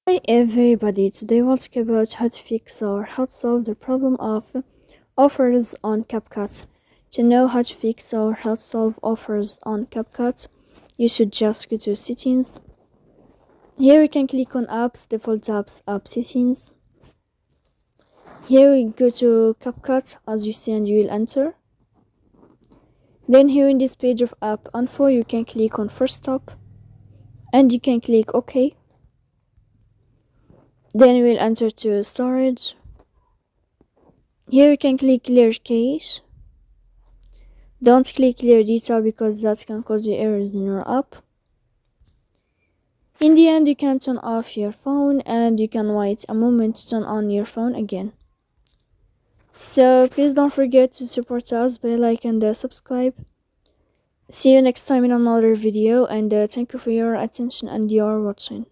Hi everybody, today we'll talk about how to fix or how to solve the problem of offers on CapCut. To know how to fix or how to solve offers on CapCut, you should just go to settings. Here we can click on apps, default apps, app settings. Here we go to CapCut as you see and you will enter. Then here in this page of app info you can click on first stop and you can click OK. Then we'll enter to storage. Here you can click clear cache. Don't click clear data because that can cause you errors in your app. In the end, you can turn off your phone and you can wait a moment to turn on your phone again. So please don't forget to support us by like and subscribe. See you next time in another video, and thank you for your attention and your watching.